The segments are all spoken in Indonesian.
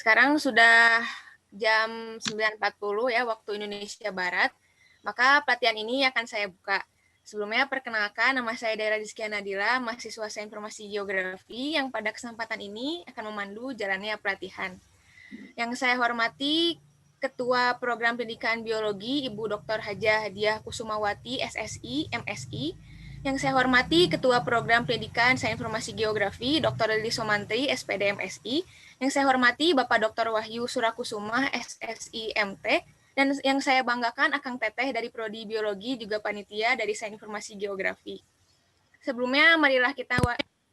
Sekarang sudah jam 9.40 ya waktu Indonesia Barat. Maka pelatihan ini akan saya buka. Sebelumnya perkenalkan, nama saya Daira Rizkia Nadila, mahasiswa Sains Informasi Geografi yang pada kesempatan ini akan memandu jalannya pelatihan. Yang saya hormati Ketua Program Pendidikan Biologi Ibu Dr. Hajah Hadiah Kusumawati, SSI, MSI. Yang saya hormati Ketua Program Pendidikan Sains Informasi Geografi Dr. Lili Somantri, SPD MSI. Yang saya hormati Bapak Dr. Wahyu Surakusuma, SSI MT. Dan yang saya banggakan Akang Teteh dari Prodi Biologi juga panitia dari Sains Informasi Geografi. Sebelumnya marilah kita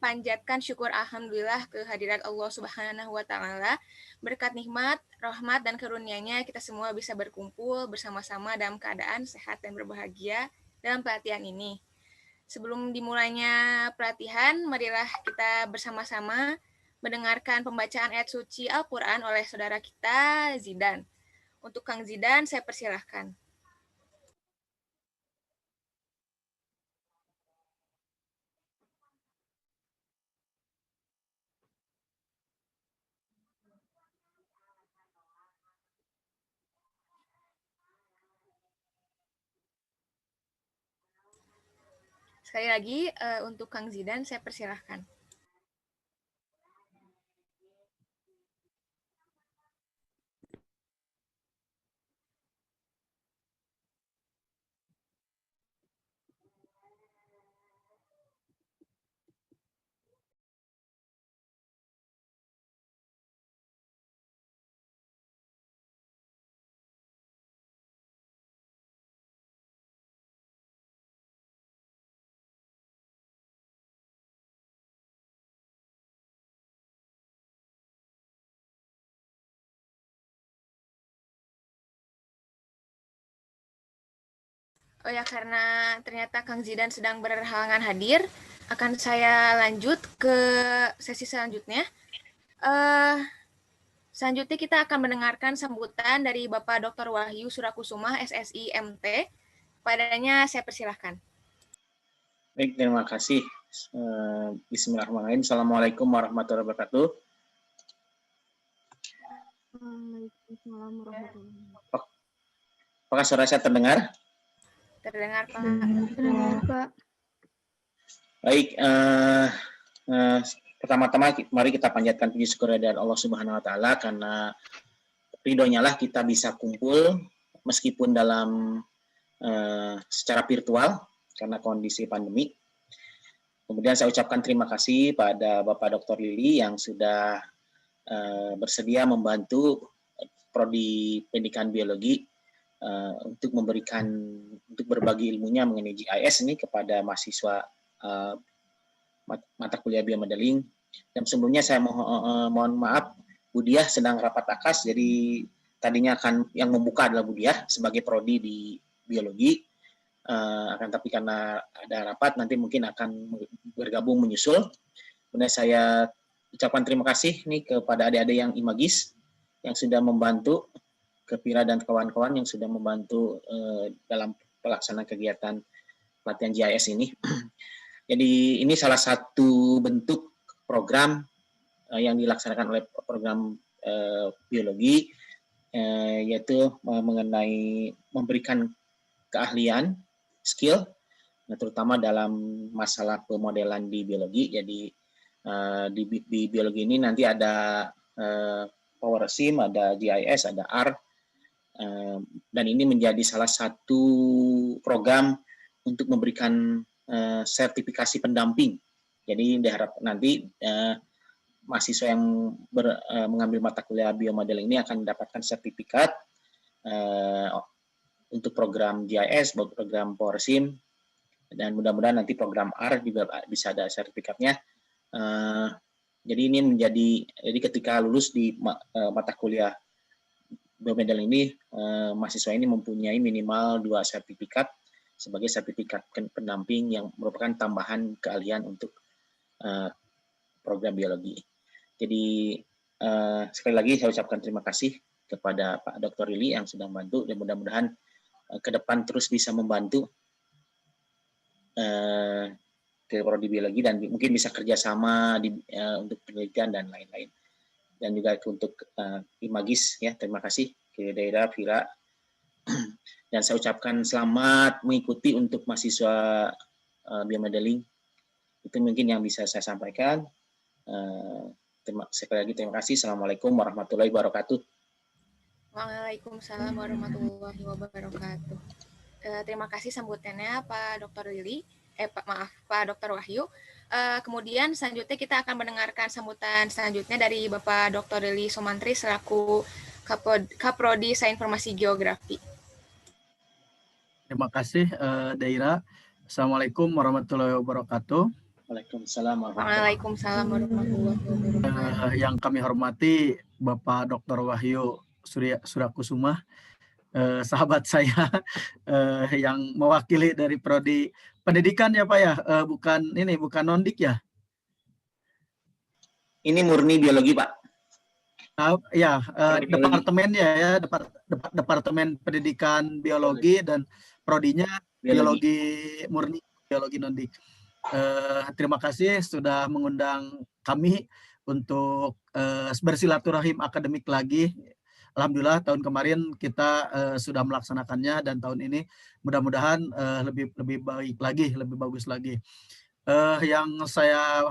panjatkan syukur alhamdulillah kehadirat Allah Subhanahu wa taala. Berkat nikmat, rahmat dan karunia-Nya kita semua bisa berkumpul bersama-sama dalam keadaan sehat dan berbahagia dalam pelatihan ini. Sebelum dimulainya pelatihan, marilah kita bersama-sama mendengarkan pembacaan ayat suci Al-Qur'an oleh saudara kita Zidan. Untuk Kang Zidan saya persilahkan. Sekali lagi untuk Kang Zidan saya persilahkan. Oh ya, karena ternyata Kang Zidan sedang berhalangan hadir, akan saya lanjut ke sesi selanjutnya. Selanjutnya kita akan mendengarkan sambutan dari Bapak Dr. Wahyu Surakusuma, SSI MT. Padanya saya persilahkan. Baik, terima kasih. Bismillahirrahmanirrahim. Assalamualaikum warahmatullahi wabarakatuh. Waalaikumsalam warahmatullahi wabarakatuh. Apakah suara saya terdengar? Terdengar, Pak. Terdengar, Pak. Baik, pertama-tama mari kita panjatkan puji syukur dari Allah Subhanahu wa taala karena ridhonya lah kita bisa kumpul meskipun dalam secara virtual karena kondisi pandemi. Kemudian saya ucapkan terima kasih pada Bapak Dr. Lili yang sudah bersedia membantu Prodi Pendidikan Biologi untuk berbagi ilmunya mengenai GIS ini kepada mahasiswa mata kuliah biomodeling. Dan sebelumnya saya mohon maaf, Bu Diah sedang rapat akas, jadi tadinya akan yang membuka adalah Bu Diah sebagai prodi di biologi, akan tapi karena ada rapat nanti mungkin akan bergabung menyusul. Kemudian saya ucapkan terima kasih nih kepada adik-adik yang Imagis yang sudah membantu, ke Pira dan kawan-kawan yang sudah membantu dalam pelaksanaan kegiatan pelatihan GIS ini. Jadi ini salah satu bentuk program yang dilaksanakan oleh program biologi, yaitu mengenai memberikan keahlian, skill, terutama dalam masalah pemodelan di biologi. Jadi di biologi ini nanti ada Power Sim, ada GIS, ada R, dan ini menjadi salah satu program untuk memberikan sertifikasi pendamping. Jadi diharap nanti mahasiswa yang mengambil mata kuliah biomodeling ini akan mendapatkan sertifikat untuk program GIS, program Power Sim, dan mudah-mudahan nanti program R juga bisa ada sertifikatnya. Jadi ini jadi ketika lulus di mata kuliah biomodeling ini, mahasiswa ini mempunyai minimal 2 sertifikat sebagai sertifikat pendamping yang merupakan tambahan keahlian untuk program biologi. Jadi sekali lagi saya ucapkan terima kasih kepada Pak Dr. Lili yang sudah membantu, dan mudah-mudahan ke depan terus bisa membantu ke prodi biologi dan mungkin bisa kerjasama untuk penelitian dan lain-lain. dan juga untuk Imagis ya, terima kasih ke daerah Vira. Dan saya ucapkan selamat mengikuti untuk mahasiswa biomodeling. Itu mungkin yang bisa saya sampaikan. Sekali lagi terima kasih. Assalamualaikum warahmatullahi wabarakatuh. Waalaikumsalam warahmatullahi wabarakatuh. Terima kasih sambutannya Pak Dr. Lili. Pak Dr. Wahyu. Kemudian selanjutnya kita akan mendengarkan sambutan selanjutnya dari Bapak Dr. Lili Somantri selaku Kaprodi Sains Informasi Geografi. Terima kasih Daira. Assalamualaikum warahmatullahi wabarakatuh. Waalaikumsalam warahmatullahi wabarakatuh. Yang kami hormati Bapak Dr. Wahyu Surakusuma, sahabat saya yang mewakili dari Prodi Pendidikan ya Pak ya, bukan Nondik ya? Ini murni biologi Pak. Departemennya ya, Departemen Pendidikan Biologi dan prodinya biologi murni, biologi Nondik. Terima kasih sudah mengundang kami untuk bersilaturahim akademik lagi. Alhamdulillah tahun kemarin kita sudah melaksanakannya dan tahun ini mudah-mudahan lebih baik lagi, lebih bagus lagi. Yang saya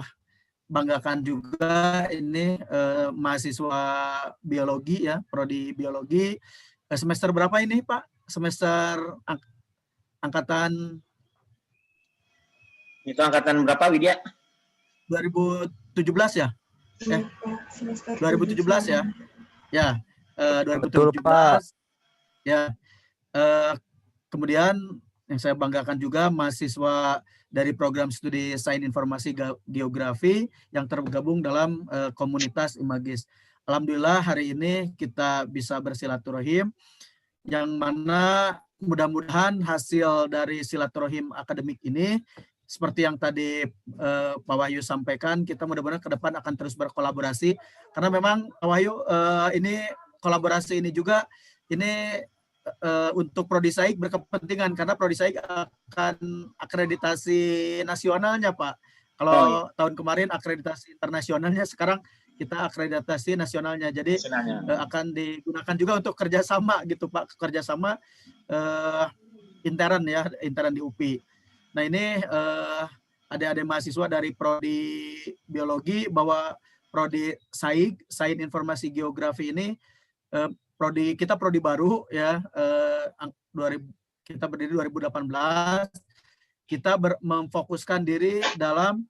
banggakan juga ini mahasiswa biologi ya, prodi biologi. Semester berapa ini Pak? Semester angkatan? Itu angkatan berapa Widya? 2017 ya? 2017 ya? Ya, 2017. Betul, Pak. Ya. Kemudian yang saya banggakan juga mahasiswa dari program studi Sains Informasi Geografi yang tergabung dalam komunitas Imagis. Alhamdulillah hari ini kita bisa bersilaturahim yang mana mudah-mudahan hasil dari silaturahim akademik ini seperti yang tadi Pak Wahyu sampaikan, kita mudah-mudahan ke depan akan terus berkolaborasi karena memang Pak Wahyu ini kolaborasi ini juga ini untuk Prodi Saik berkepentingan karena Prodi Saik akan akreditasi nasionalnya Pak. Kalau tahun kemarin akreditasi internasionalnya, sekarang kita akreditasi nasionalnya. Jadi akan digunakan juga untuk kerjasama gitu Pak, kerjasama intern ya, intern di UPI. Nah ini adik-adik mahasiswa dari Prodi Biologi bahwa Prodi Sains Informasi Geografi ini kita prodi baru ya, kita berdiri 2018. Kita memfokuskan diri dalam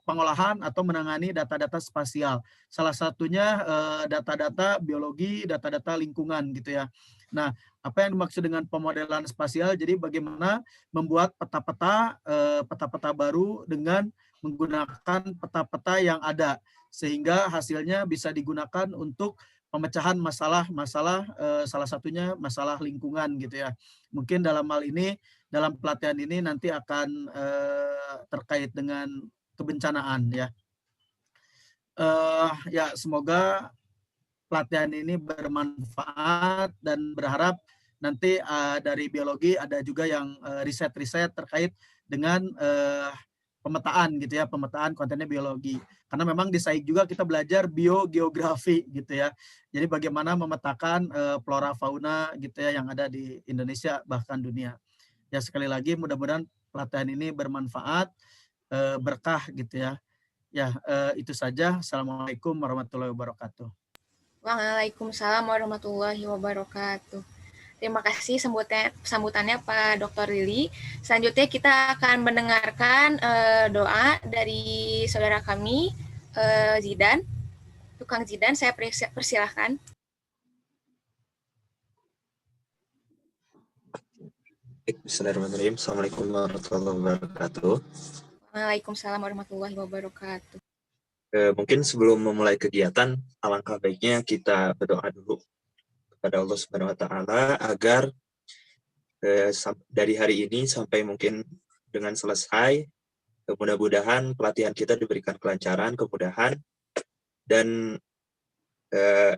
pengolahan atau menangani data-data spasial. Salah satunya data-data biologi, data-data lingkungan gitu ya. Nah, apa yang dimaksud dengan pemodelan spasial? Jadi bagaimana membuat peta-peta baru dengan menggunakan peta-peta yang ada sehingga hasilnya bisa digunakan untuk pemecahan masalah-masalah, salah satunya masalah lingkungan gitu ya. Mungkin dalam hal ini, dalam pelatihan ini nanti akan terkait dengan kebencanaan ya. Ya semoga pelatihan ini bermanfaat dan berharap nanti dari biologi ada juga yang riset-riset terkait dengan pemetaan gitu ya, pemetaan kontennya biologi. Karena memang di Saik juga kita belajar biogeografi gitu ya. Jadi bagaimana memetakan flora fauna gitu ya yang ada di Indonesia bahkan dunia. Ya sekali lagi mudah-mudahan pelatihan ini bermanfaat, berkah gitu ya. Ya itu saja. Assalamualaikum warahmatullahi wabarakatuh. Waalaikumsalam warahmatullahi wabarakatuh. Terima kasih sambutannya Pak Dr. Lili. Selanjutnya kita akan mendengarkan doa dari saudara kami, Zidan. Tukang Zidan, saya persilahkan. Bismillahirrahmanirrahim. Assalamualaikum warahmatullahi wabarakatuh. Waalaikumsalam warahmatullahi wabarakatuh. Mungkin sebelum memulai kegiatan, alangkah baiknya kita berdoa dulu kepada Allah Subhanahu wa Ta'ala agar dari hari ini sampai mungkin dengan selesai, mudah-mudahan pelatihan kita diberikan kelancaran, kemudahan, dan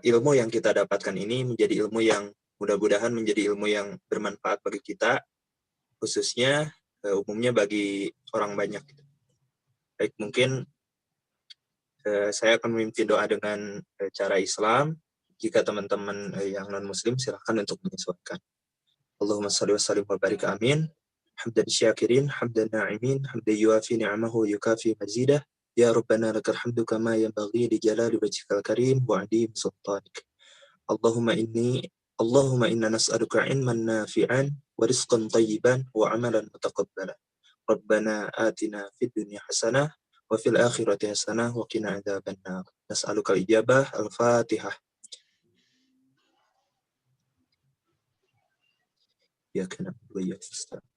ilmu yang kita dapatkan ini menjadi ilmu yang mudah-mudahan menjadi ilmu yang bermanfaat bagi kita, khususnya umumnya bagi orang banyak. Baik, mungkin saya akan memimpin doa dengan cara Islam. Jika teman-teman yang non-muslim, silakan untuk menyesuaikan. Allahumma salli wa sallim wa barik amin. Hamdan syakirin, hamdan na'imin, hamdan yuafi ni'amahu yukafi mazidah. Ya Rabbana lakal hamdu kama yanbaghi li jalali wajhikal karim wa 'azimi sultanik. Allahumma inna nas'aluka ilman nafi'an wa rizqan thayyiban wa 'amalan mutaqabbalan. Rabbana atina fid dunya hasanah wa fil akhirati hasanah wa qina adzabannar. Nas'aluka al-ijabah. Al-Fatihah. Iyyaka na'budu wa iyyaka nasta'in.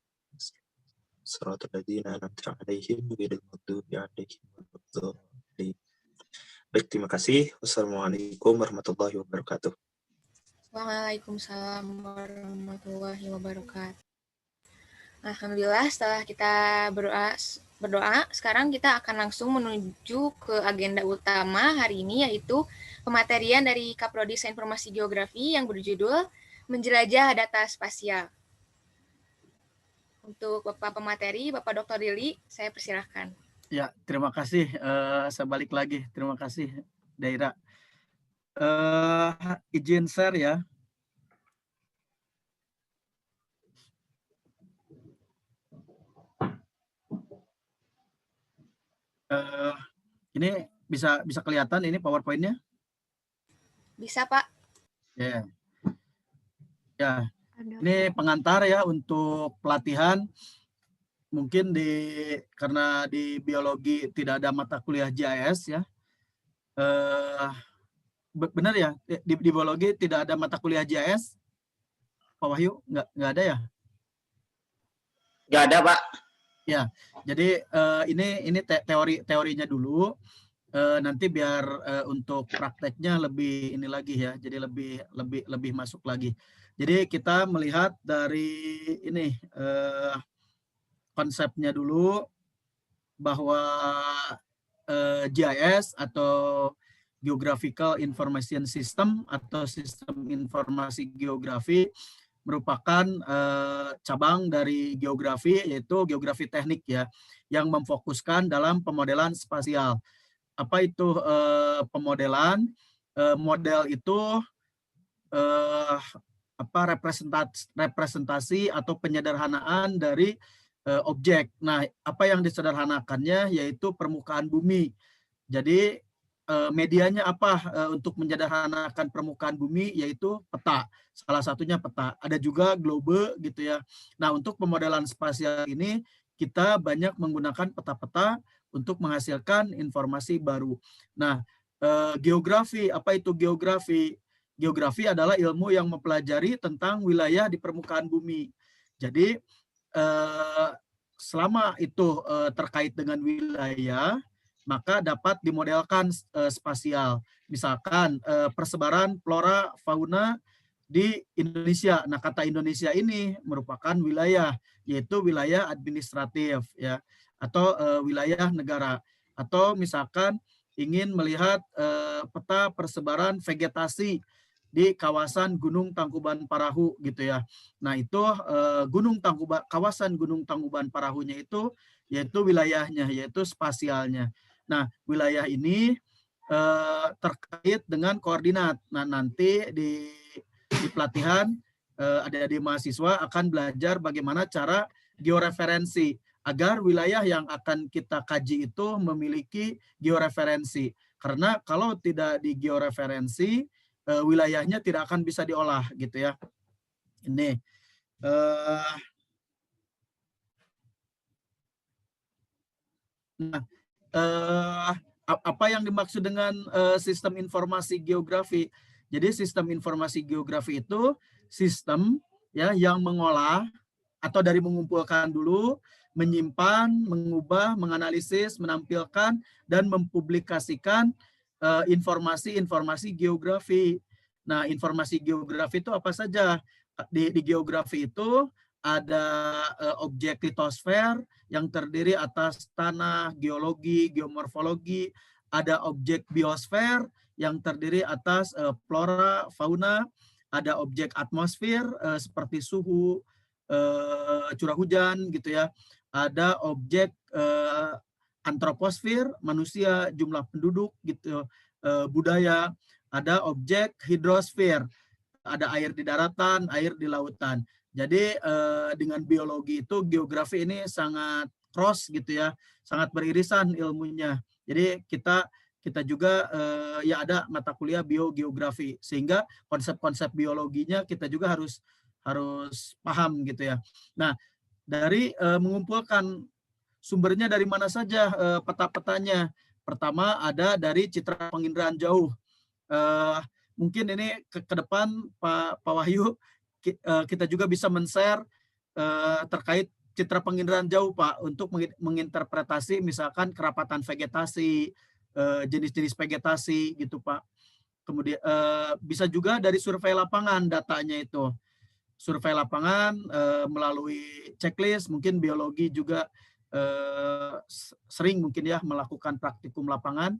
Shiratal ladzina an'amta 'alaihim ghairil maghdubi 'alaihim waladdallin. Baik, terima kasih. Wassalamualaikum warahmatullahi wabarakatuh. Waalaikumsalam warahmatullahi wabarakatuh. Alhamdulillah, setelah kita berdoa, sekarang kita akan langsung menuju ke agenda utama hari ini, yaitu pematerian dari Kaprodi Sains Informasi Geografi yang berjudul Menjelajah Data Spasial. Untuk Bapak pemateri, Bapak Dr. Dili, saya persilahkan. Ya, terima kasih. Saya balik lagi. Terima kasih, Daira. Izin share ya. Ini bisa kelihatan ini PowerPoint-nya? Bisa, Pak. Ya. Ya. Ini pengantar ya untuk pelatihan. Mungkin karena di biologi tidak ada mata kuliah GIS ya. Benar ya, di biologi tidak ada mata kuliah GIS? Pak Wahyu, nggak ada ya? Nggak ada, Pak. Ya, jadi ini teorinya dulu. Nanti biar untuk prakteknya lebih ini lagi ya, jadi lebih masuk lagi. Jadi kita melihat dari ini konsepnya dulu bahwa GIS atau Geographical Information System atau Sistem Informasi Geografi merupakan cabang dari geografi, yaitu geografi teknik ya, yang memfokuskan dalam pemodelan spasial. Apa itu pemodelan? Model itu representasi atau penyederhanaan dari objek. Nah, apa yang disederhanakannya yaitu permukaan bumi. Jadi medianya apa untuk menyederhanakan permukaan bumi, yaitu peta. Salah satunya peta. Ada juga globe gitu ya. Nah, untuk pemodelan spasial ini kita banyak menggunakan peta-peta untuk menghasilkan informasi baru. Nah, geografi, apa itu geografi? Geografi adalah ilmu yang mempelajari tentang wilayah di permukaan bumi. Jadi selama itu terkait dengan wilayah, maka dapat dimodelkan spasial. Misalkan persebaran flora fauna di Indonesia. Nah, kata Indonesia ini merupakan wilayah, yaitu wilayah administratif ya, atau wilayah negara. Atau misalkan ingin melihat peta persebaran vegetasi di kawasan Gunung Tangkuban Parahu gitu ya. Nah, itu kawasan Gunung Tangkuban Parahunya itu yaitu wilayahnya, yaitu spasialnya. Nah, wilayah ini terkait dengan koordinat. Nah, nanti di pelatihan adik-adik mahasiswa akan belajar bagaimana cara georeferensi agar wilayah yang akan kita kaji itu memiliki georeferensi. Karena kalau tidak di georeferensi, wilayahnya tidak akan bisa diolah gitu ya. Ini apa yang dimaksud dengan sistem informasi geografi? Jadi sistem informasi geografi itu sistem ya yang mengolah atau dari mengumpulkan dulu, menyimpan, mengubah, menganalisis, menampilkan dan mempublikasikan informasi geografi. Nah, informasi geografi itu apa saja? Di geografi itu ada objek litosfer yang terdiri atas tanah, geologi, geomorfologi, ada objek biosfer yang terdiri atas flora, fauna, ada objek atmosfer seperti suhu, curah hujan gitu ya. Ada objek antroposfer, manusia, jumlah penduduk gitu, budaya, ada objek hidrosfer, ada air di daratan, air di lautan. Jadi dengan biologi itu geografi ini sangat cross gitu ya, sangat beririsan ilmunya. Jadi kita juga ya ada mata kuliah biogeografi, sehingga konsep-konsep biologinya kita juga harus paham gitu ya. Nah, dari mengumpulkan sumbernya dari mana saja peta-petanya. Pertama ada dari citra penginderaan jauh. Mungkin ini ke depan Pak Wahyu kita juga bisa men-share terkait citra penginderaan jauh Pak, untuk menginterpretasi misalkan kerapatan vegetasi, jenis-jenis vegetasi gitu Pak. Kemudian bisa juga dari survei lapangan datanya itu. Survei lapangan melalui checklist, mungkin biologi juga sering mungkin ya melakukan praktikum lapangan.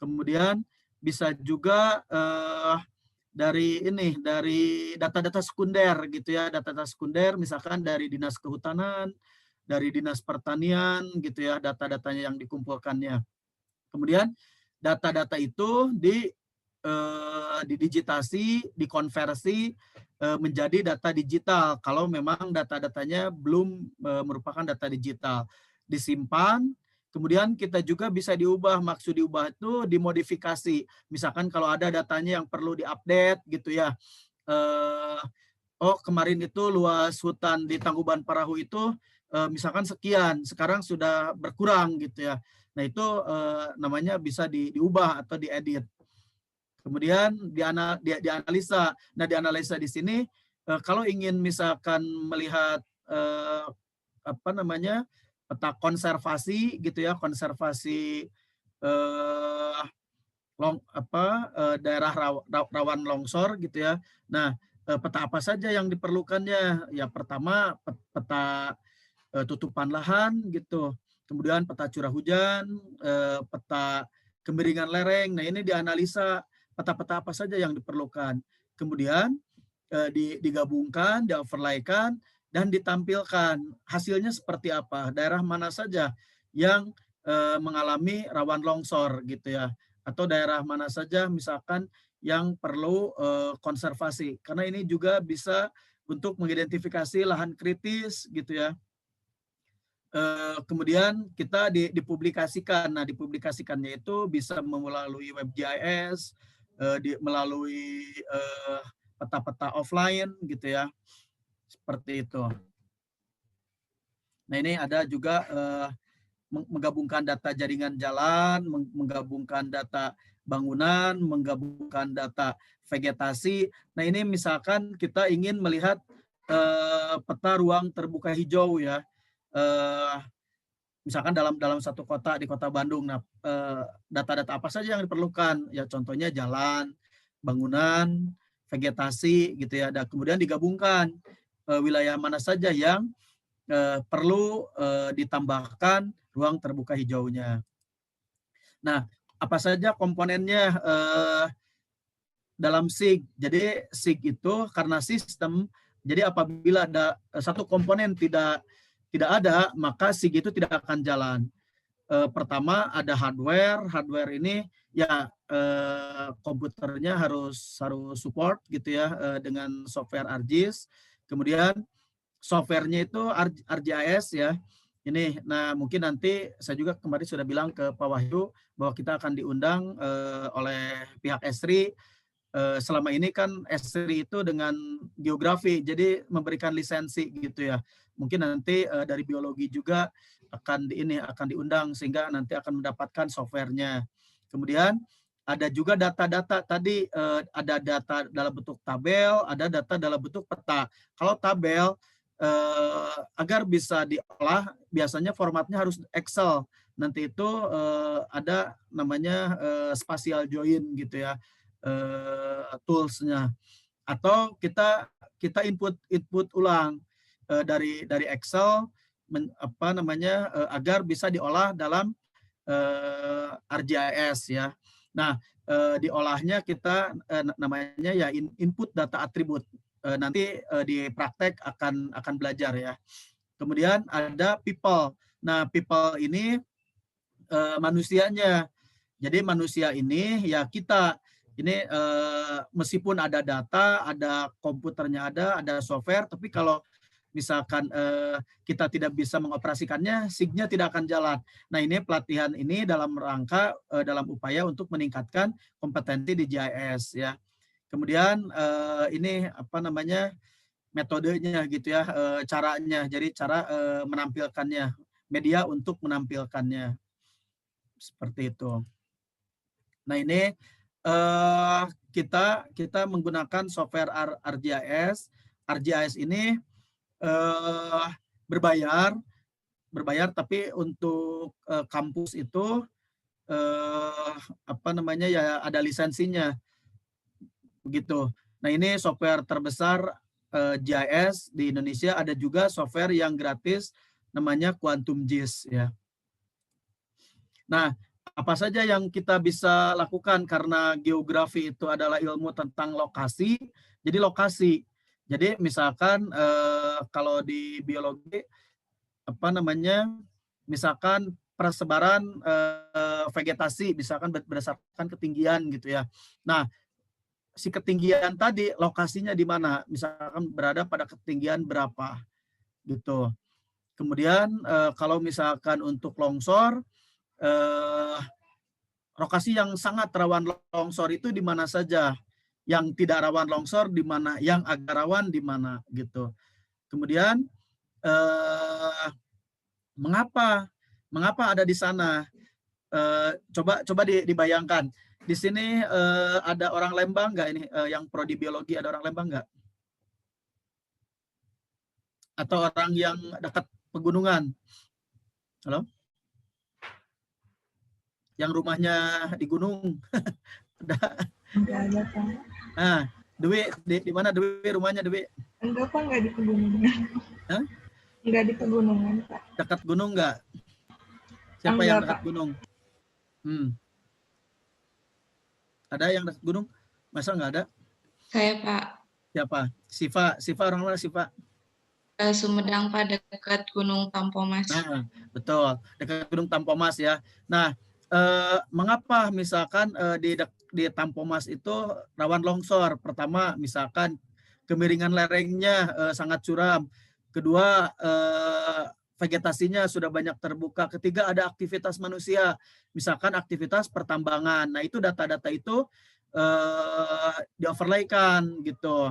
Kemudian bisa juga dari data-data sekunder gitu ya, data-data sekunder misalkan dari Dinas Kehutanan, dari Dinas Pertanian gitu ya, data-datanya yang dikumpulkannya. Kemudian data-data itu didigitasi, dikonversi menjadi data digital kalau memang data-datanya belum merupakan data digital. Disimpan, kemudian kita juga bisa diubah, maksud diubah itu dimodifikasi. Misalkan kalau ada datanya yang perlu diupdate gitu ya. Oh kemarin itu luas hutan di Tangkuban Parahu itu misalkan sekian, sekarang sudah berkurang gitu ya. Nah itu namanya bisa diubah atau diedit. Kemudian dianalisa. Nah dianalisa di sini kalau ingin misalkan melihat peta konservasi gitu ya, konservasi daerah rawan longsor gitu ya. Nah peta apa saja yang diperlukannya? Ya pertama peta tutupan lahan gitu. Kemudian peta curah hujan, peta kemiringan lereng. Nah ini dianalisa peta-peta apa saja yang diperlukan. Kemudian digabungkan, di-overlaykan, dan ditampilkan hasilnya seperti apa. Daerah mana saja yang mengalami rawan longsor gitu ya. Atau daerah mana saja misalkan yang perlu konservasi. Karena ini juga bisa untuk mengidentifikasi lahan kritis gitu ya. Kemudian kita dipublikasikan. Nah, dipublikasikannya itu bisa melalui WebGIS, melalui peta-peta offline gitu ya, seperti itu. Nah ini ada juga menggabungkan data jaringan jalan, menggabungkan data bangunan, menggabungkan data vegetasi. Nah ini misalkan kita ingin melihat peta ruang terbuka hijau ya, misalkan dalam satu kota, di kota Bandung. Nah data-data apa saja yang diperlukan? Ya contohnya jalan, bangunan, vegetasi gitu ya. Dan kemudian digabungkan wilayah mana saja yang perlu ditambahkan ruang terbuka hijaunya. Nah, apa saja komponennya dalam SIG? Jadi SIG itu karena sistem, jadi apabila ada satu komponen tidak ada, maka SIG itu tidak akan jalan. Pertama ada hardware ini ya komputernya harus support gitu ya dengan software ArcGIS. Kemudian softwarenya itu ArcGIS ya. Ini, nah mungkin nanti saya juga kemarin sudah bilang ke Pak Wahyu bahwa kita akan diundang oleh pihak Esri. Selama ini kan Esri itu dengan geografi, jadi memberikan lisensi gitu ya. Mungkin nanti dari biologi juga akan diundang sehingga nanti akan mendapatkan softwarenya. Kemudian ada juga data-data tadi, ada data dalam bentuk tabel, ada data dalam bentuk peta. Kalau tabel agar bisa diolah, biasanya formatnya harus Excel. Nanti itu ada namanya spatial join gitu ya, toolsnya. Atau kita input ulang dari Excel agar bisa diolah dalam ArcGIS ya. Nah, diolahnya kita namanya ya input data atribut. Nanti di praktek akan belajar ya. Kemudian ada people. Nah, people ini manusianya. Jadi manusia ini ya kita ini meskipun ada data, ada komputernya, ada software, tapi kalau misalkan kita tidak bisa mengoperasikannya, SIG-nya tidak akan jalan. Nah, ini pelatihan ini dalam rangka dalam upaya untuk meningkatkan kompetensi di GIS ya. Kemudian ini apa namanya metodenya gitu ya, caranya. Jadi cara menampilkannya, media untuk menampilkannya seperti itu. Nah, ini kita menggunakan software ArcGIS. ArcGIS ini berbayar, tapi untuk kampus itu apa namanya ya ada lisensinya begitu. Nah, ini software terbesar GIS di Indonesia. Ada juga software yang gratis namanya QuantumGIS ya. Nah, apa saja yang kita bisa lakukan karena geografi itu adalah ilmu tentang lokasi. Jadi lokasi. Jadi misalkan kalau di biologi apa namanya, misalkan persebaran vegetasi, misalkan berdasarkan ketinggian gitu ya. Nah, si ketinggian tadi lokasinya di mana? Misalkan berada pada ketinggian berapa gitu. Kemudian kalau misalkan untuk longsor, lokasi yang sangat rawan longsor itu di mana saja? Yang tidak rawan longsor di mana, yang agak rawan di mana gitu. Kemudian mengapa ada di sana? Coba dibayangkan. Di sini ada orang Lembang nggak ini? Yang prodi biologi ada orang Lembang nggak? Atau orang yang dekat pegunungan? Halo? Yang rumahnya di gunung? Enggak ada, Pak. Nah, Dewi, di mana Dewi rumahnya, Dewi? Enggak, Pak, enggak di pegunungan. Hah? Enggak di pegunungan, Pak. Dekat gunung nggak? Siapa Enggak, yang dekat Pak. gunung? Ada yang dekat gunung? Masa nggak ada? Saya, Pak. Siapa? Siva orang mana Siva? Sumedang, Pak, dekat Gunung Tampomas. Nah, betul. Dekat Gunung Tampomas ya. Nah, mengapa misalkan di Tampomas itu rawan longsor? Pertama, misalkan kemiringan lerengnya sangat curam. Kedua, vegetasinya sudah banyak terbuka. Ketiga, ada aktivitas manusia, misalkan aktivitas pertambangan. Nah, itu data-data itu di-overlaykan gitu.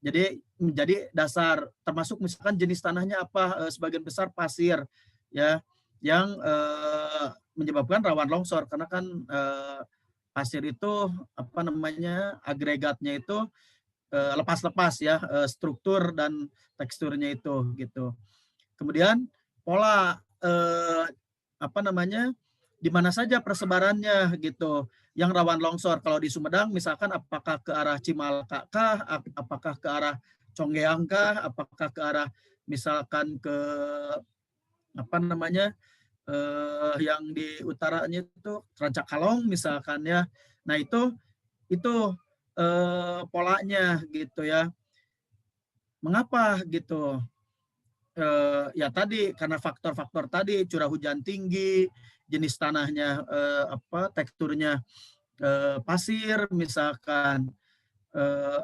Jadi menjadi dasar, termasuk misalkan jenis tanahnya apa, sebagian besar pasir ya, yang menyebabkan rawan longsor karena kan pasir itu apa namanya agregatnya itu lepas-lepas ya, struktur dan teksturnya itu gitu. Kemudian pola apa namanya di mana saja persebarannya gitu yang rawan longsor. Kalau di Sumedang misalkan apakah ke arah Cimalaka kah, apakah ke arah Conggeang kah, apakah ke arah misalkan ke apa namanya yang di utaranya itu Rancakalong misalkan ya. Nah, itu polanya gitu ya. Mengapa gitu? Ya tadi karena faktor-faktor tadi, curah hujan tinggi, jenis tanahnya teksturnya pasir misalkan,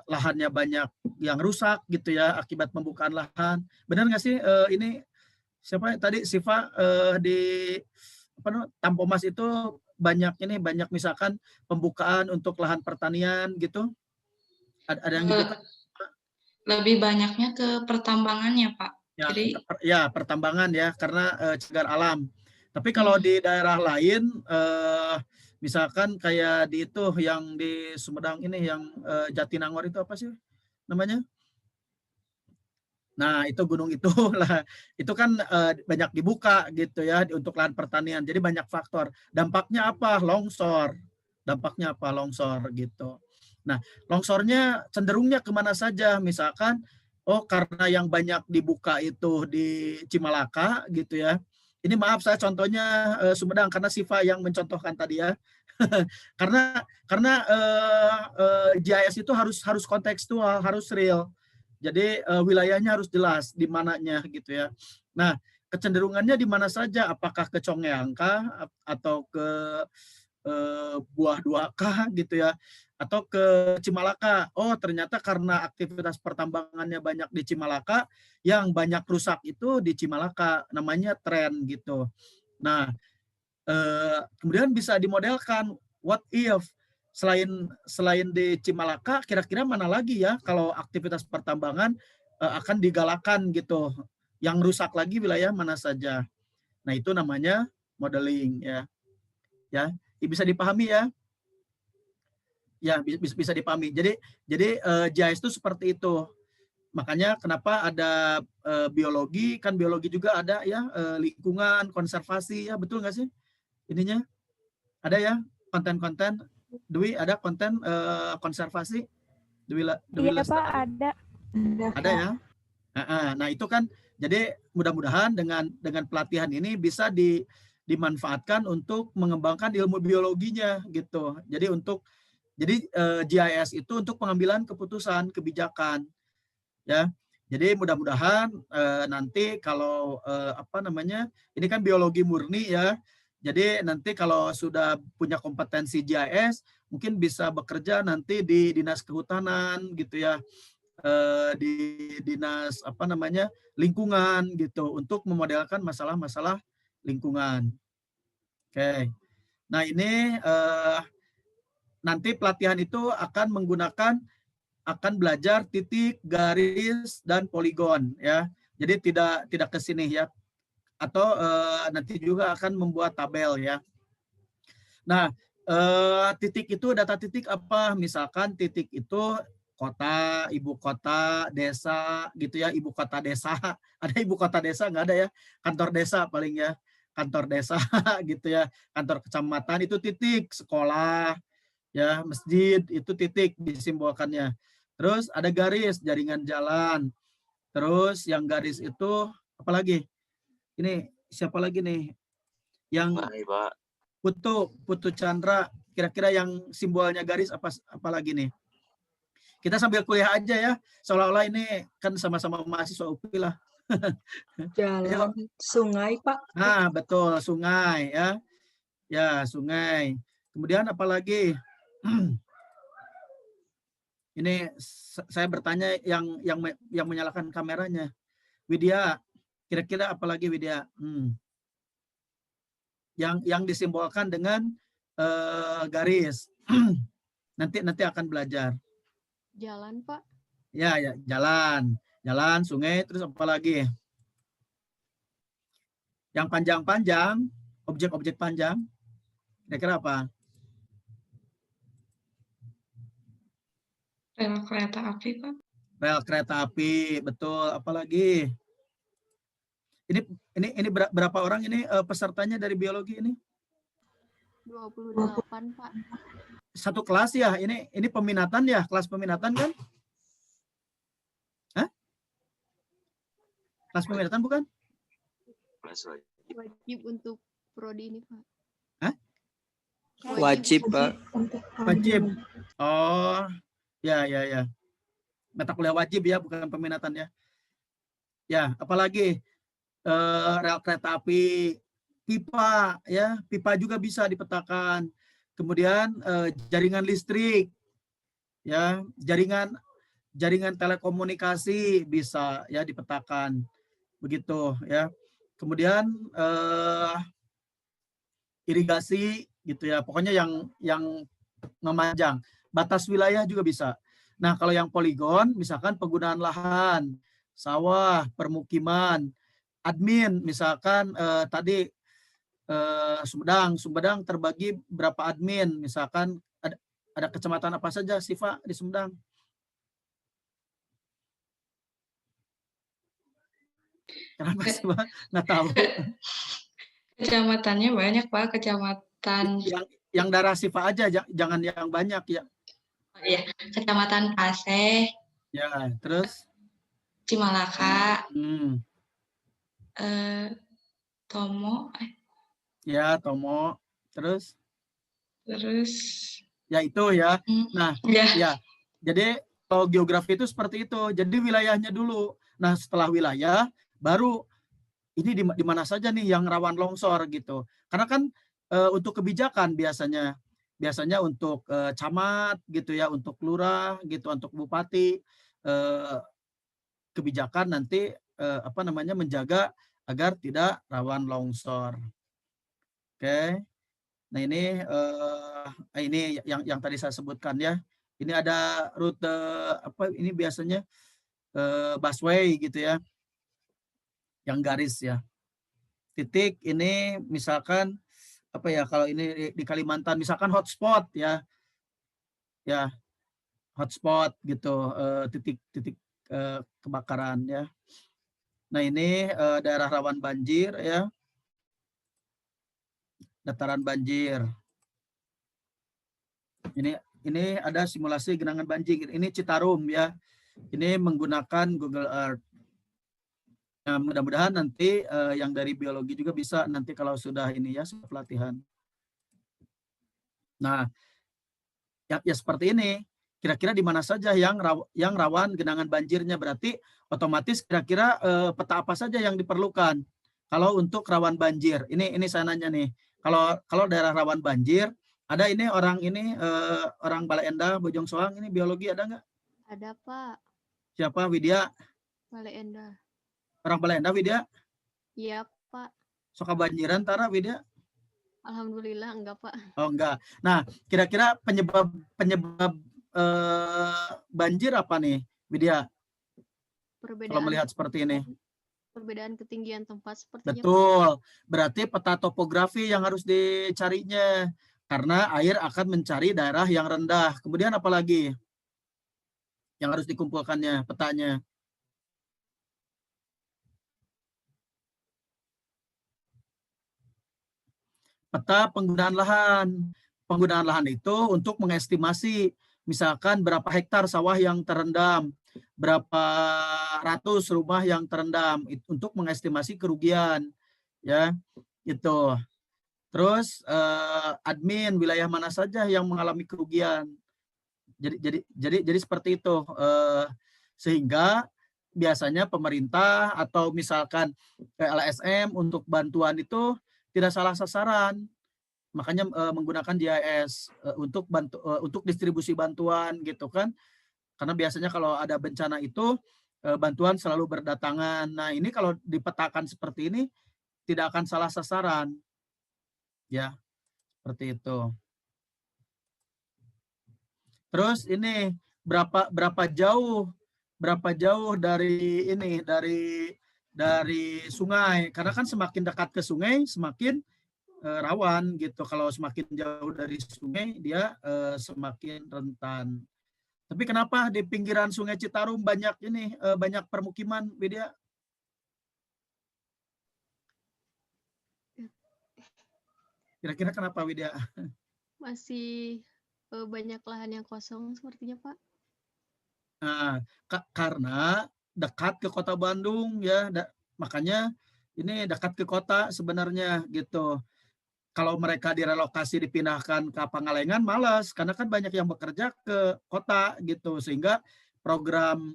lahannya banyak yang rusak gitu ya akibat pembukaan lahan. Benar nggak sih ini siapa tadi Siva di Tampomas itu banyak misalkan pembukaan untuk lahan pertanian gitu? Ada yang gitu kan? Lebih banyaknya ke pertambangannya, Pak. Ya, Jadi pertambangan ya karena cagar alam. Tapi kalau di daerah lain misalkan kayak di itu yang di Sumedang ini yang Jatinangor itu apa sih namanya? Nah, itu gunung itu lah. Itu kan banyak dibuka gitu ya untuk lahan pertanian. Jadi banyak faktor. Dampaknya apa? Longsor. Dampaknya apa? Longsor gitu. Nah, longsornya cenderungnya kemana saja? Misalkan, karena yang banyak dibuka itu di Cimalaka gitu ya. Ini maaf saya contohnya Sumedang karena Siva yang mencontohkan tadi ya. karena GIS itu harus kontekstual, harus real. Jadi wilayahnya harus jelas di mananya gitu ya. Nah, kecenderungannya di mana saja? Apakah ke Congyeangkah atau ke Buah 2K gitu ya, atau ke Cimalaka? Oh, ternyata karena aktivitas pertambangannya banyak di Cimalaka, yang banyak rusak itu di Cimalaka, namanya tren gitu. Nah, kemudian bisa dimodelkan, what if selain di Cimalaka, kira-kira mana lagi ya kalau aktivitas pertambangan akan digalakan gitu, yang rusak lagi wilayah mana saja. Nah, itu namanya modeling ya. Ya, bisa dipahami ya. Ya, bisa dipahami. Jadi GIS itu seperti itu. Makanya kenapa ada biologi, kan biologi juga ada ya, lingkungan, konservasi ya, betul nggak sih? Ininya ada ya konten-konten. Dwi ada konten konservasi? Dwi Iya Pak, ada. Ada ya. Nah, itu kan jadi mudah-mudahan dengan pelatihan ini bisa dimanfaatkan untuk mengembangkan ilmu biologinya gitu. Jadi GIS itu untuk pengambilan keputusan kebijakan ya. Jadi mudah-mudahan nanti kalau ini kan biologi murni ya. Jadi nanti kalau sudah punya kompetensi GIS, mungkin bisa bekerja nanti di dinas kehutanan gitu ya, di dinas lingkungan gitu, untuk memodelkan masalah-masalah lingkungan. Oke. Nah, ini nanti pelatihan itu akan belajar titik, garis, dan poligon ya. Jadi tidak ke sini ya. Atau nanti juga akan membuat tabel ya. Nah, titik itu data titik apa? Misalkan titik itu kota, ibu kota, desa gitu ya, ibu kota desa. Ada ibu kota desa nggak ada ya? Kantor desa paling ya. Kantor desa gitu ya. Kantor kecamatan itu titik, sekolah ya, masjid itu titik disimbolkannya. Terus ada garis, jaringan jalan. Terus yang garis itu apa lagi? Ini siapa lagi nih? Yang Putu Chandra, kira-kira yang simbolnya garis apa lagi nih? Kita sambil kuliah aja ya, seolah-olah ini kan sama-sama mahasiswa UPI lah. Jalan, sungai Pak. Nah, betul, sungai ya. Ya, sungai. Kemudian apa lagi? Ini saya bertanya yang menyalakan kameranya. Widya, kira-kira apa lagi Widya? Yang disimbolkan dengan garis. nanti akan belajar. Jalan Pak. Ya, jalan, sungai, terus apa lagi? Yang panjang-panjang, objek-objek panjang, kira-kira apa? Rel kereta api, Pak. Rel kereta api, betul. Apa lagi? Ini berapa orang ini pesertanya dari biologi ini? 28 Pak. Satu kelas ya? Ini peminatan ya? Kelas peminatan kan? Hah? Kelas peminatan bukan? Wajib untuk prodi ini Pak. Hah? Wajib Pak. Wajib. Oh, ya. Mata kuliah wajib ya, bukan peminatan ya. Ya, apalagi rel kereta api, pipa ya, pipa juga bisa dipetakan. Kemudian jaringan listrik, ya, jaringan telekomunikasi bisa ya dipetakan, begitu ya. Kemudian irigasi gitu ya, pokoknya yang memanjang. Batas wilayah juga bisa. Nah, kalau yang poligon, misalkan penggunaan lahan, sawah, permukiman, admin, misalkan tadi Sumedang terbagi berapa admin, misalkan ada kecamatan apa saja, Siva, di Sumedang? Kenapa Siva? Nggak tahu. Kecamatannya banyak, Pak. Kecamatan yang daerah Siva aja, jangan yang banyak ya. Oh, iya, Kecamatan Paseh. Ya, terus Cimalaka. Tomo. Ya, Tomo. Terus ya itu ya. Nah, ya. Jadi kalau geografi itu seperti itu. Jadi wilayahnya dulu. Nah, setelah wilayah baru ini di mana saja nih yang rawan longsor gitu. Karena kan untuk kebijakan biasanya untuk camat gitu ya, untuk lurah gitu, untuk bupati, kebijakan nanti menjaga agar tidak rawan longsor. Oke. Nah ini yang tadi saya sebutkan ya. Ini ada rute ini biasanya busway gitu ya, yang garis ya. Titik ini misalkan kalau ini di Kalimantan misalkan hotspot ya hotspot gitu, titik kebakaran ya. Nah ini daerah rawan banjir ya, dataran banjir. Ini ada simulasi genangan banjir. Ini Citarum ya. Ini menggunakan Google Earth. Nah, mudah-mudahan nanti yang dari biologi juga bisa nanti kalau sudah ini ya, sudah pelatihan. Nah, ya seperti ini. Kira-kira di mana saja yang rawan genangan banjirnya, berarti otomatis kira-kira peta apa saja yang diperlukan kalau untuk rawan banjir. Ini saya nanya nih. Kalau daerah rawan banjir, ada ini orang Bale Endah, Bojong Soang, ini biologi ada nggak? Ada, Pak. Siapa? Widya? Bale Endah. Orang Bale Endah, Widya? Iya, Pak. Suka banjiran, Tara, Widya? Alhamdulillah enggak, Pak. Oh, enggak. Nah, kira-kira penyebab banjir apa nih, Widya? Kalau melihat seperti ini. Perbedaan ketinggian tempat sepertinya. Betul. Berarti peta topografi yang harus dicarinya. Karena air akan mencari daerah yang rendah. Kemudian apa lagi yang harus dikumpulkannya, petanya? Peta penggunaan lahan. Penggunaan lahan itu untuk mengestimasi misalkan berapa hektar sawah yang terendam, berapa ratus rumah yang terendam, untuk mengestimasi kerugian ya, itu. Terus admin wilayah mana saja yang mengalami kerugian. Jadi seperti itu, sehingga biasanya pemerintah atau misalkan LSM untuk bantuan itu tidak salah sasaran. Makanya menggunakan GIS untuk distribusi bantuan gitu kan. Karena biasanya kalau ada bencana itu bantuan selalu berdatangan. Nah, ini kalau dipetakan seperti ini tidak akan salah sasaran. Ya, seperti itu. Terus ini berapa jauh dari sungai, karena kan semakin dekat ke sungai semakin rawan gitu. Kalau semakin jauh dari sungai dia semakin rentan. Tapi kenapa di pinggiran Sungai Citarum banyak permukiman, Widya? Kira-kira kenapa, Widya? Masih banyak lahan yang kosong sepertinya, Pak. Nah, karena dekat ke kota Bandung ya, makanya ini dekat ke kota sebenarnya gitu. Kalau mereka direlokasi dipindahkan ke Pangalengan malas, karena kan banyak yang bekerja ke kota gitu, sehingga program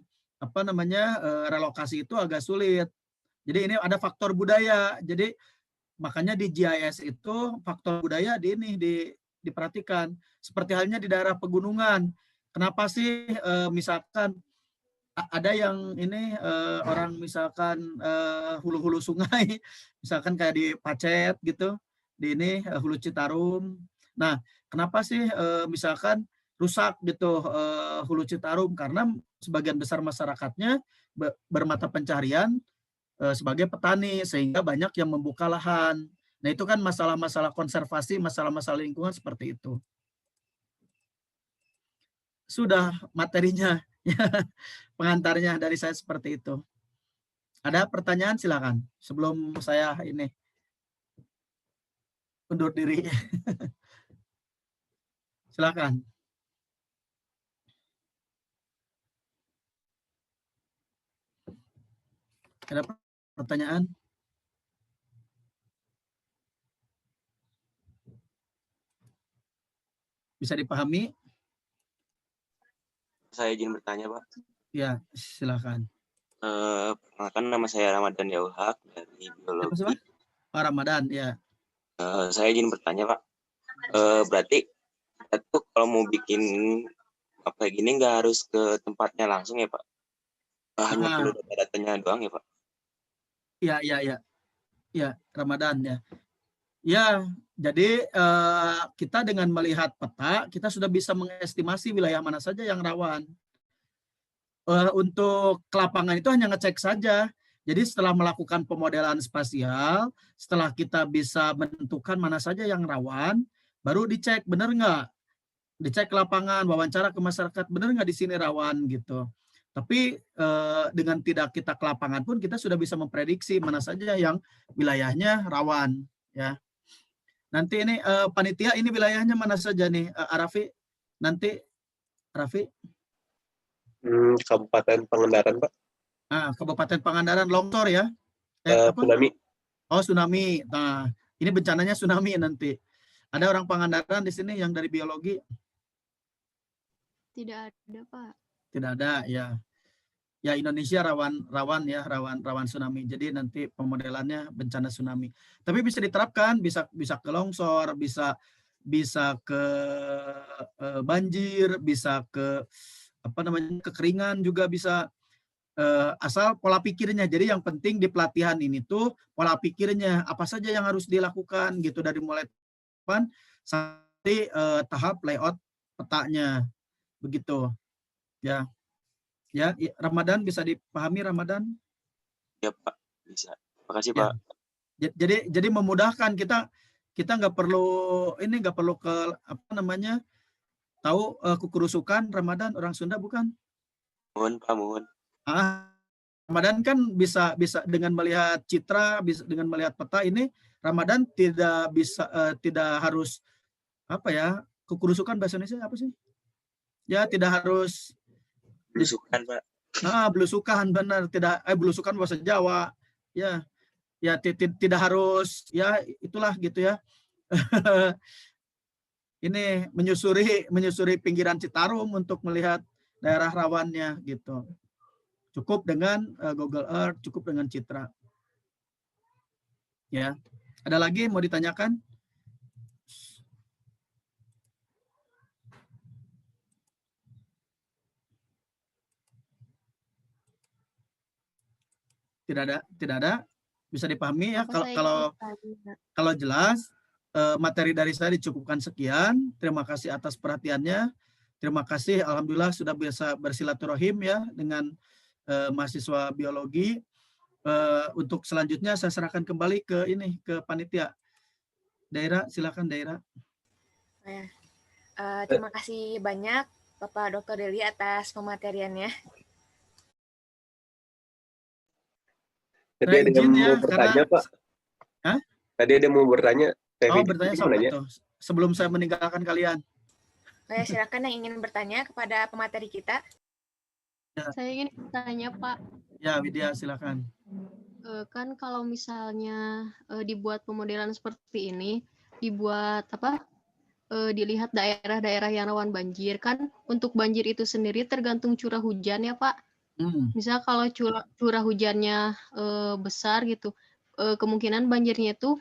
relokasi itu agak sulit. Jadi ini ada faktor budaya. Jadi makanya di GIS itu faktor budaya diperhatikan. Seperti halnya di daerah pegunungan. Kenapa sih misalkan ada yang orang misalkan hulu-hulu sungai, misalkan kayak di Pacet gitu, di Hulu Citarum. Nah, kenapa sih misalkan rusak gitu Hulu Citarum? Karena sebagian besar masyarakatnya bermata pencaharian sebagai petani, sehingga banyak yang membuka lahan. Nah, itu kan masalah-masalah konservasi, masalah-masalah lingkungan seperti itu. Sudah materinya, pengantarnya dari saya seperti itu. Ada pertanyaan silakan sebelum saya undur diri. Silakan. Ada pertanyaan? Bisa dipahami? Saya izin bertanya, Pak. Ya, silakan. Perkenalkan nama saya Ramadan Yaulhaq dari Siapa, biologi. Pak Ramadan, ya. Saya ingin bertanya Pak, berarti itu kalau mau bikin apa gini nggak harus ke tempatnya langsung ya Pak? Hanya perlu data-datanya doang ya Pak? Ya, Ramadan ya. Ya, jadi kita dengan melihat peta, kita sudah bisa mengestimasi wilayah mana saja yang rawan. Untuk ke lapangan itu hanya ngecek saja. Jadi setelah melakukan pemodelan spasial, setelah kita bisa menentukan mana saja yang rawan, baru dicek benar nggak, dicek ke lapangan, wawancara ke masyarakat, benar nggak di sini rawan gitu. Tapi dengan tidak kita ke lapangan pun kita sudah bisa memprediksi mana saja yang wilayahnya rawan, ya. Nanti ini panitia ini wilayahnya mana saja nih, Arafi? Nanti Arafi? Kabupaten Pangandaran, Pak. Kabupaten Pangandaran longsor ya? Tsunami. Oh, tsunami. Nah, ini bencananya tsunami nanti. Ada orang Pangandaran di sini yang dari biologi? Tidak ada, Pak. Tidak ada, ya. Ya, Indonesia rawan tsunami. Jadi nanti pemodelannya bencana tsunami. Tapi bisa diterapkan, bisa ke longsor, bisa ke banjir, bisa ke kekeringan juga bisa, asal pola pikirnya. Jadi yang penting di pelatihan ini tuh pola pikirnya apa saja yang harus dilakukan gitu, dari mulai depan sampai tahap layout petanya begitu ya. Ya, Ramadan bisa dipahami, Ramadan? Ya Pak, bisa. Terima kasih Pak. Jadi memudahkan, kita nggak perlu ke tahu kukurusukan. Ramadan orang Sunda bukan? Mohon Pak, mohon. Ramadan kan bisa dengan melihat citra, bisa dengan melihat peta ini. Ramadan tidak harus kukurusukan bahasa Indonesia apa sih? Ya, tidak harus belusukan Pak. Belusukan benar, tidak belusukan bahasa Jawa. Ya tidak harus, ya itulah gitu ya. Ini menyusuri pinggiran Citarum untuk melihat daerah rawannya gitu. Cukup dengan Google Earth, cukup dengan citra. Ya. Ada lagi mau ditanyakan? Tidak ada. Bisa dipahami ya. Kalau jelas, materi dari saya dicukupkan sekian. Terima kasih atas perhatiannya. Terima kasih, alhamdulillah sudah bisa bersilaturahim ya dengan mahasiswa biologi. Untuk selanjutnya saya serahkan kembali ke panitia. Daira, silakan Daira. Terima kasih banyak Bapak Dr. Deli atas pemateriannya. Tadi ada yang mau bertanya, Pak. Tadi ada yang mau bertanya. Bertanya soal itu. Sebelum saya meninggalkan kalian. Silakan yang ingin bertanya kepada pemateri kita. Ya. Saya ingin bertanya, Pak. Ya, Widya, silakan. Kan kalau misalnya dibuat pemodelan seperti ini, dilihat daerah-daerah yang rawan banjir, kan untuk banjir itu sendiri tergantung curah hujan ya Pak. Misal kalau curah hujannya besar gitu, kemungkinan banjirnya itu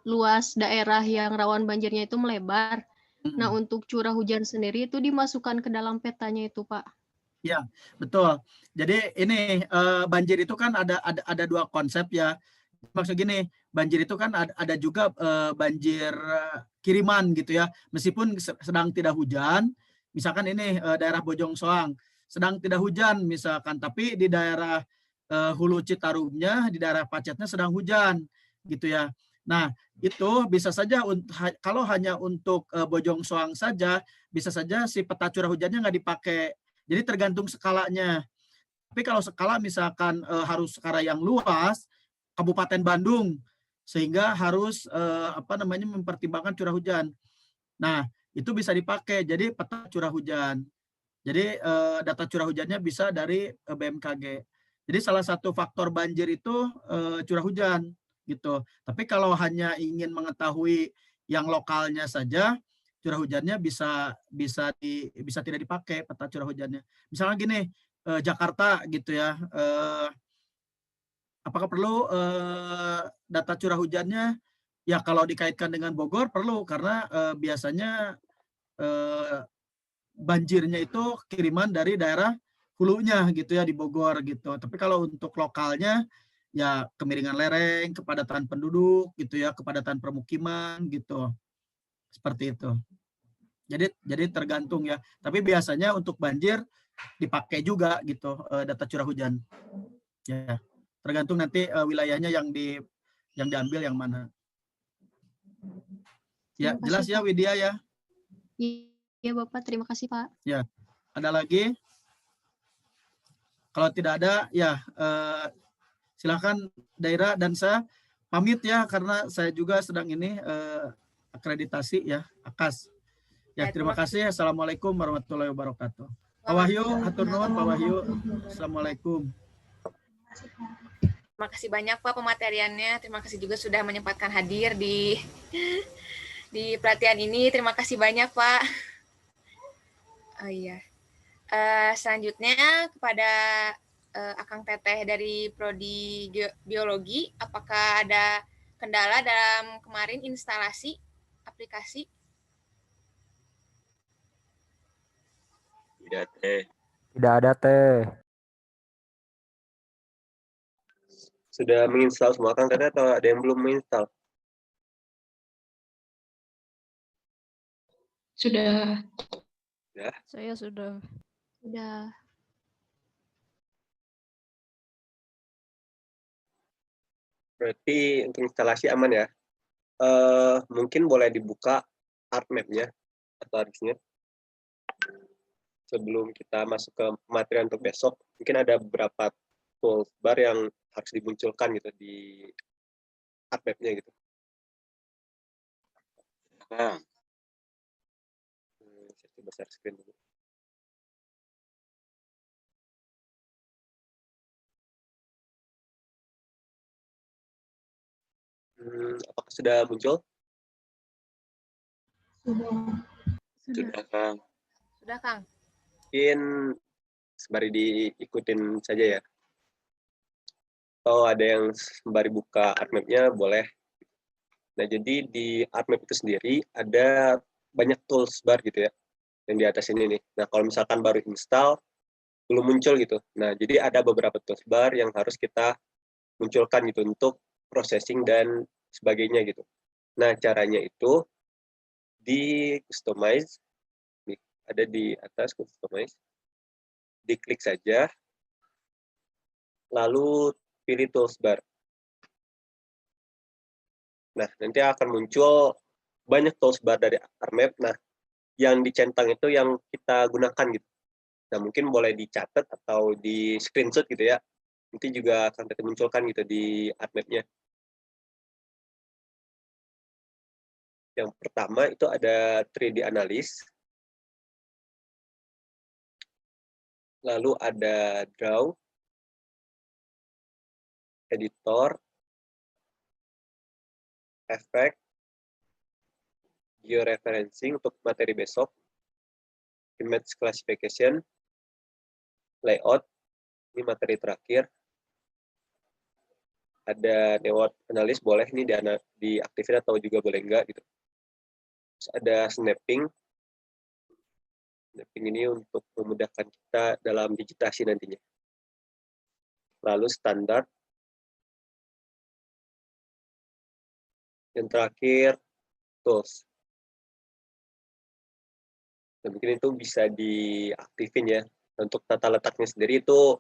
luas daerah yang rawan banjirnya itu melebar. Nah, untuk curah hujan sendiri itu dimasukkan ke dalam petanya itu, Pak. Ya, betul. Jadi ini banjir itu kan ada dua konsep ya. Maksud gini, banjir itu kan ada juga banjir kiriman gitu ya. Meskipun sedang tidak hujan, misalkan ini daerah Bojong Soang sedang tidak hujan misalkan, tapi di daerah Hulu Citarumnya, di daerah Pacetnya sedang hujan gitu ya. Nah, itu bisa saja kalau hanya untuk Bojong Soang saja, bisa saja si peta curah hujannya nggak dipakai. Jadi tergantung skalanya. Tapi kalau skala misalkan harus skala yang luas, Kabupaten Bandung, sehingga harus mempertimbangkan curah hujan. Nah, itu bisa dipakai. Jadi peta curah hujan. Jadi data curah hujannya bisa dari BMKG. Jadi salah satu faktor banjir itu curah hujan gitu. Tapi kalau hanya ingin mengetahui yang lokalnya saja, curah hujannya bisa tidak dipakai peta curah hujannya. Misalnya gini, Jakarta gitu ya. Apakah perlu data curah hujannya? Ya kalau dikaitkan dengan Bogor perlu, karena biasanya banjirnya itu kiriman dari daerah hulunya gitu ya di Bogor gitu. Tapi kalau untuk lokalnya ya kemiringan lereng, kepadatan penduduk gitu ya, kepadatan permukiman gitu. Seperti itu. Jadi tergantung ya. Tapi biasanya untuk banjir dipakai juga gitu data curah hujan. Ya. Tergantung nanti wilayahnya yang diambil yang mana. Ya, Terima jelas kasih, ya Pak. Widya ya. Iya, Bapak. Terima kasih, Pak. Ya. Ada lagi? Kalau tidak ada, ya silakan Daira dan saya pamit ya, karena saya juga sedang ini akreditasi ya, AKAS. Ya, terima kasih. Assalamualaikum warahmatullahi wabarakatuh. Pak Wahyu, hatur nuhun Pak Wahyu. Assalamualaikum. Terima kasih banyak Pak pemateriannya. Terima kasih juga sudah menyempatkan hadir di pelatihan ini. Terima kasih banyak Pak. Oh iya. Selanjutnya kepada Akang Teteh dari Prodi Biologi, apakah ada kendala dalam kemarin instalasi aplikasi? Tidak, Teh. Tidak ada, Teh. Sudah menginstal semua Kang Teteh atau ada yang belum menginstal? Sudah. Ya. Saya sudah. Sudah. Berarti untuk instalasi aman ya. Mungkin boleh dibuka art map-nya atau artisnya. Sebelum kita masuk ke materi untuk besok, mungkin ada beberapa toolbar yang harus dimunculkan gitu di art map-nya gitu. Nah, Saya coba share screen dulu. Apakah sudah muncul? Sudah Kang. Sudah Kang. Mungkin sembari diikutin saja ya. Atau ada yang sembari buka art map-nya boleh. Nah, jadi di art map itu sendiri ada banyak tools bar gitu ya, yang di atas ini nih. Nah, kalau misalkan baru install, belum muncul gitu. Nah, jadi ada beberapa tools bar yang harus kita munculkan gitu untuk processing dan sebagainya gitu. Nah, caranya itu di customize, nih, ada di atas customize, diklik saja, lalu pilih tools bar. Nah, nanti akan muncul banyak tools bar dari ArcMap. Nah, yang dicentang itu yang kita gunakan gitu. Nah, mungkin boleh dicatat atau di screenshot gitu ya. Nanti juga akan kita munculkan gitu di ArcMap-nya. Yang pertama itu ada 3D Analyst. Lalu ada Draw, Editor, Effect, Georeferencing untuk materi besok, Image Classification, Layout, ini materi terakhir. Ada Network Analyst, boleh nih diaktifin atau juga boleh enggak gitu. Terus ada Snapping. Snapping ini untuk memudahkan kita dalam digitasi nantinya. Lalu Standard. Yang terakhir Tools. Nah, mungkin itu bisa diaktifin ya. Untuk tata letaknya sendiri itu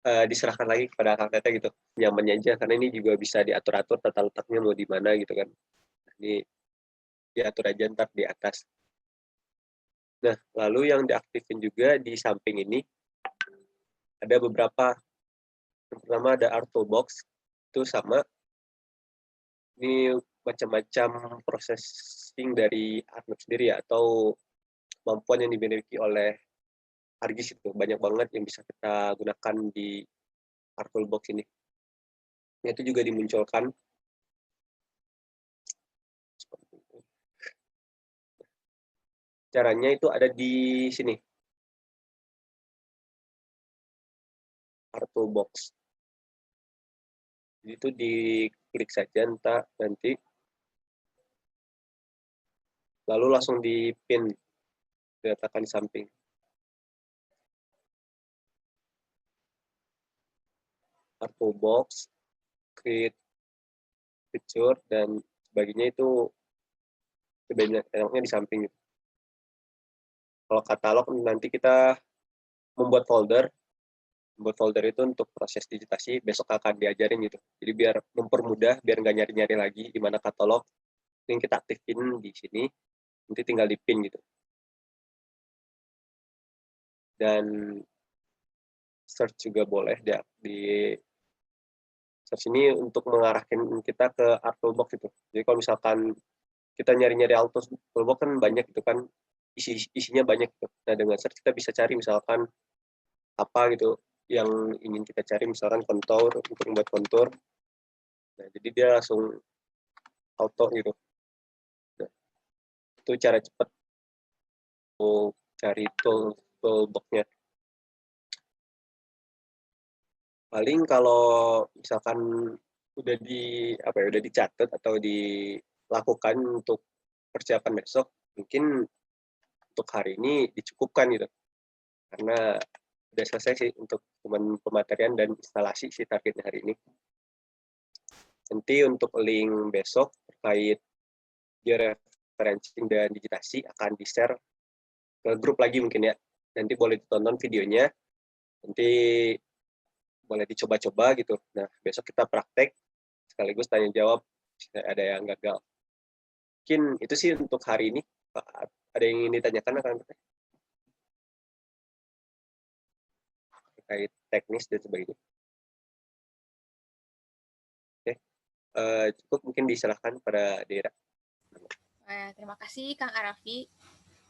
diserahkan lagi kepada Kang Teteh gitu. Nyamannya aja, karena ini juga bisa diatur-atur tata letaknya mau di mana gitu kan. Ini diatur aja ntar di atas. Nah, lalu yang diaktifin juga di samping ini ada beberapa. Yang pertama ada Art Toolbox, itu sama. Ini macam-macam processing dari ArcMap sendiri ya, atau kemampuan yang dimiliki oleh ArcGIS itu. Banyak banget yang bisa kita gunakan di Art Toolbox ini. Itu juga dimunculkan. Caranya itu ada di sini. Artobox. Jadi itu diklik saja nanti, lalu langsung dipin, diletakkan di samping. Artobox, create picture, dan sebagainya itu enaknya di samping. Kalau katalog nanti kita membuat folder itu untuk proses digitasi, besok akan diajarin gitu. Jadi biar mempermudah, biar nggak nyari-nyari lagi di mana katalog, ini kita aktifin di sini, nanti tinggal dipin gitu. Dan search juga boleh di search ini untuk mengarahkan kita ke Artobox gitu. Jadi kalau misalkan kita nyari-nyari Artobox kan banyak gitu kan, isinya banyak gitu. Nah dengan search kita bisa cari misalkan apa gitu yang ingin kita cari, misalkan kontur, untuk membuat kontur. Nah, jadi dia langsung auto gitu. Nah, itu cara cepat untuk cari toolbox-nya. Paling kalau misalkan udah dicatat atau dilakukan untuk persiapan besok, mungkin untuk hari ini dicukupkan gitu. Karena udah selesai sih untuk pematerian dan instalasi sih targetnya hari ini. Nanti untuk link besok terkait georeferencing dan digitasi akan di-share ke grup lagi mungkin ya. Nanti boleh ditonton videonya, nanti boleh dicoba-coba gitu. Nah, besok kita praktek sekaligus tanya jawab ada yang gagal. Mungkin itu sih untuk hari ini. Ada yang ingin ditanyakan akan terkait teknis dan sebagainya. Oke, cukup mungkin diserahkan pada Dera. Terima kasih Kang Arafi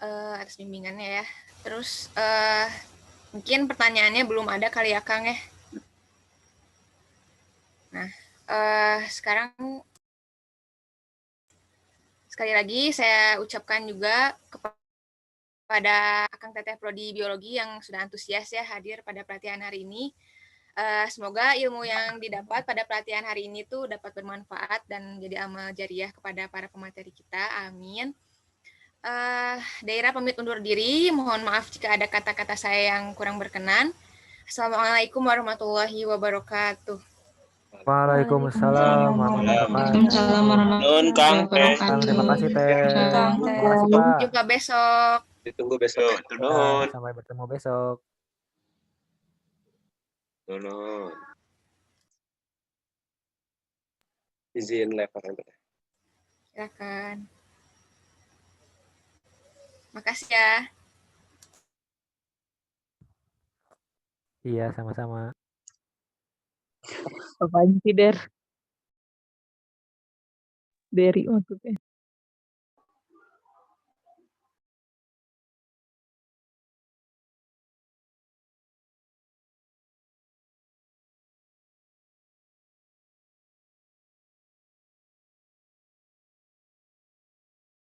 atas bimbingannya ya. Terus mungkin pertanyaannya belum ada kali ya Kang ya. Nah, sekarang sekali lagi saya ucapkan juga kepada Akang Teteh Prodi Biologi yang sudah antusias ya hadir pada pelatihan hari ini. Semoga ilmu yang didapat pada pelatihan hari ini tuh dapat bermanfaat dan jadi amal jariah kepada para pemateri kita. Amin. Daerah pamit undur diri. Mohon maaf jika ada kata-kata saya yang kurang berkenan. Assalamualaikum warahmatullahi wabarakatuh. Waalaikumsalam warahmatullahi wabarakatuh. Terima kasih Teh. Terima kasih Pak. Jumpa besok. Ditunggu besok. Sampai bertemu besok. Izin leparan. Silakan. Makasih ya. Iya, sama-sama. Apaan sih, Der? Deri maksudnya.